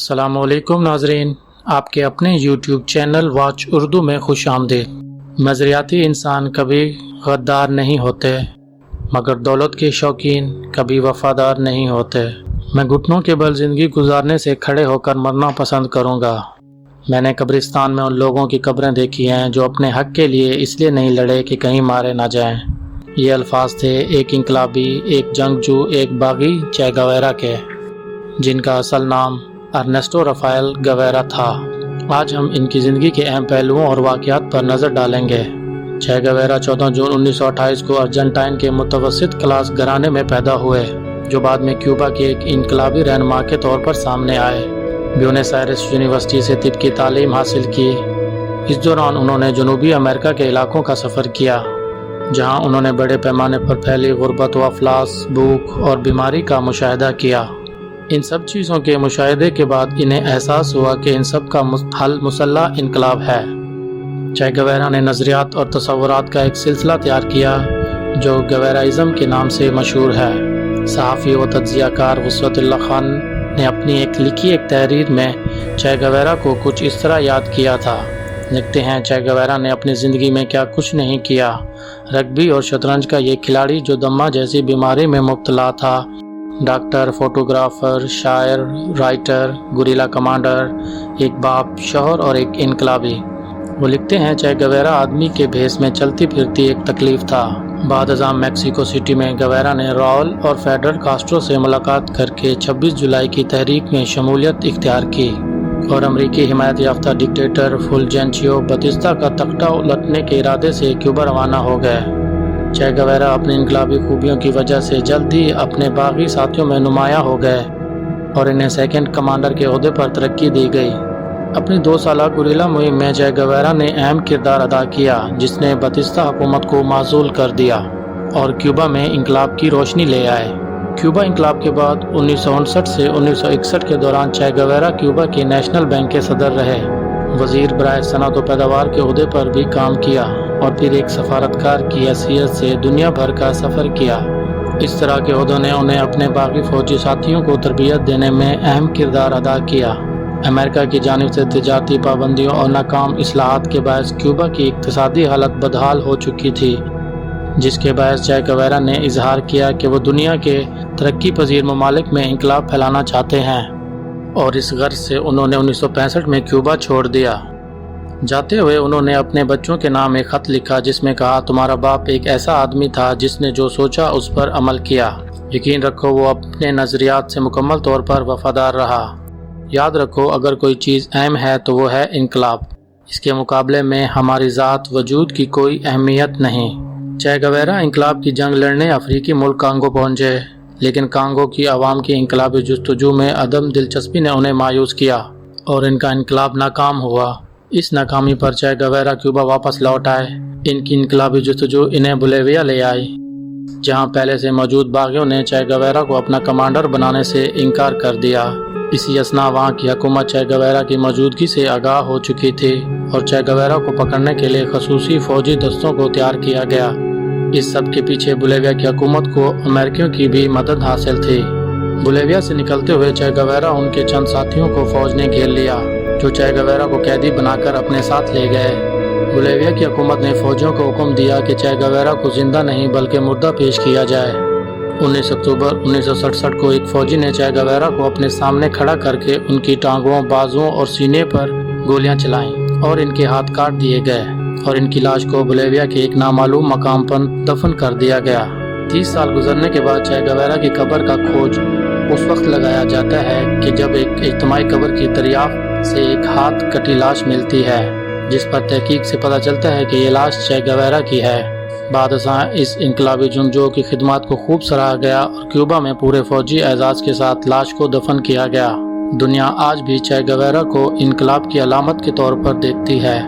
السلام علیکم ناظرین، آپ کے اپنے یوٹیوب چینل واچ اردو میں خوش آمدید۔ نظریاتی انسان کبھی غدار نہیں ہوتے، مگر دولت کے شوقین کبھی وفادار نہیں ہوتے۔ میں گھٹنوں کے بل زندگی گزارنے سے کھڑے ہو کر مرنا پسند کروں گا۔ میں نے قبرستان میں ان لوگوں کی قبریں دیکھی ہیں جو اپنے حق کے لیے اس لیے نہیں لڑے کہ کہیں مارے نہ جائیں۔ یہ الفاظ تھے ایک انقلابی، ایک جنگجو، ایک باغی چے گویرا کے، جن کا اصل نام ارنیسٹو رافائل گویرا تھا۔ آج ہم ان کی زندگی کے اہم پہلوؤں اور واقعات پر نظر ڈالیں گے۔ چے گویرا 14 جون 1928 کو ارجنٹائن کے متوسط کلاس گھرانے میں پیدا ہوئے، جو بعد میں کیوبا کے ایک انقلابی رہنما کے طور پر سامنے آئے۔ بیونس آئرس یونیورسٹی سے طب کی تعلیم حاصل کی۔ اس دوران انہوں نے جنوبی امریکہ کے علاقوں کا سفر کیا، جہاں انہوں نے بڑے پیمانے پر پھیلی غربت و افلاس، بھوک اور بیماری کا مشاہدہ کیا۔ ان سب چیزوں کے مشاہدے کے بعد انہیں احساس ہوا کہ ان سب کا حل مسلح انقلاب ہے۔ چے گویرا نے نظریات اور تصورات کا ایک سلسلہ تیار کیا جو گویرائزم کے نام سے مشہور ہے۔ صحافی و تجزیہ کار وسعت اللہ خان نے اپنی لکھی ایک تحریر میں چے گویرا کو کچھ اس طرح یاد کیا تھا۔ لکھتے ہیں، چے گویرا نے اپنی زندگی میں کیا کچھ نہیں کیا۔ رگبی اور شطرنج کا یہ کھلاڑی جو دمہ جیسی بیماری میں مبتلا تھا، ڈاکٹر، فوٹوگرافر، شاعر، رائٹر، گوریلا کمانڈر، ایک باپ، شوہر اور ایک انقلابی۔ وہ لکھتے ہیں، چے گویرا آدمی کے بھیس میں چلتی پھرتی ایک تکلیف تھا۔ بعد ازاں میکسیکو سٹی میں گویرا نے راؤل اور فیڈر کاسٹرو سے ملاقات کر کے 26 جولائی کی تحریک میں شمولیت اختیار کی اور امریکی حمایت یافتہ ڈکٹیٹر فولجنچیو باتیستا کا تختہ الٹنے کے ارادے سے کیوبا روانہ ہو گئے۔ چے گویرا اپنی انقلابی خوبیوں کی وجہ سے جلد ہی اپنے باغی ساتھیوں میں نمایاں ہو گئے اور انہیں سیکنڈ کمانڈر کے عہدے پر ترقی دی گئی۔ اپنی 2 سالہ گوریلا مہم میں چے گویرا نے اہم کردار ادا کیا، جس نے باتیستا حکومت کو معزول کر دیا اور کیوبا میں انقلاب کی روشنی لے آئے۔ کیوبا انقلاب کے بعد 1959 سے 1961 کے دوران چے گویرا کیوبا کے نیشنل بینک کے صدر رہے، وزیر برائے صنعت و پیداوار کے عہدے پر بھی کام کیا اور پھر ایک سفارتکار کی حیثیت سے دنیا بھر کا سفر کیا۔ اس طرح کے عہدوں نے انہیں اپنے باقی فوجی ساتھیوں کو تربیت دینے میں اہم کردار ادا کیا۔ امریکہ کی جانب سے تجارتی پابندیوں اور ناکام اصلاحات کے باعث کیوبا کی اقتصادی حالت بدحال ہو چکی تھی، جس کے باعث چے گویرا نے اظہار کیا کہ وہ دنیا کے ترقی پذیر ممالک میں انقلاب پھیلانا چاہتے ہیں، اور اس غرض سے انہوں نے 1965 میں کیوبا چھوڑ دیا۔ جاتے ہوئے انہوں نے اپنے بچوں کے نام ایک خط لکھا جس میں کہا، تمہارا باپ ایک ایسا آدمی تھا جس نے جو سوچا اس پر عمل کیا۔ یقین رکھو وہ اپنے نظریات سے مکمل طور پر وفادار رہا۔ یاد رکھو اگر کوئی چیز اہم ہے تو وہ ہے انقلاب، اس کے مقابلے میں ہماری ذات وجود کی کوئی اہمیت نہیں۔ چے گویرا انقلاب کی جنگ لڑنے افریقی ملک کانگو پہنچے، لیکن کانگو کی عوام کی انقلابی جستجو میں عدم دلچسپی نے انہیں مایوس کیا اور ان کا انقلاب ناکام ہوا۔ اس ناکامی پر چے گویرا کیوبا واپس لوٹ آئے۔ ان کی انقلابی جستجو انہیں بولیویا لے آئی، جہاں پہلے سے موجود باغیوں نے چے گویرا کو اپنا کمانڈر بنانے سے انکار کر دیا۔ اسی اثنا وہاں کی حکومت چے گویرا کی موجودگی سے آگاہ ہو چکی تھی اور چے گویرا کو پکڑنے کے لیے خصوصی فوجی دستوں کو تیار کیا گیا۔ اس سب کے پیچھے بولیویا کی حکومت کو امریکیوں کی بھی مدد حاصل تھی۔ بولیویا سے نکلتے ہوئے چے گویرا ان کے چند ساتھیوں کو فوج نے گھیر لیا، جو چے گویرا کو قیدی بنا کر اپنے ساتھ لے گئے۔ بولیویا کی حکومت نے فوجیوں کو حکم دیا کہ چے گویرا کو زندہ نہیں بلکہ مردہ پیش کیا جائے۔ 19 اکتوبر 1967 کو ایک فوجی نے چے گویرا کو اپنے سامنے کھڑا کر کے ان کی ٹانگوں، بازوؤں اور سینے پر گولیاں چلائیں اور ان کے ہاتھ کاٹ دیے گئے اور ان کی لاش کو بولیویا کے ایک نامعلوم مقام پر دفن کر دیا گیا۔ 30 سال گزرنے کے بعد چے گویرا کی قبر کا کھوج اس وقت لگایا جاتا ہے کہ جب ایک اجتماعی قبر کی دریافت سے ایک ہاتھ کٹی لاش ملتی ہے، جس پر تحقیق سے پتہ چلتا ہے کہ یہ لاش چے گویرا کی ہے۔ بعد ازاں اس انقلابی جنگجو کی خدمات کو خوب سراہا گیا اور کیوبا میں پورے فوجی اعزاز کے ساتھ لاش کو دفن کیا گیا۔ دنیا آج بھی چے گویرا کو انقلاب کی علامت کے طور پر دیکھتی ہے۔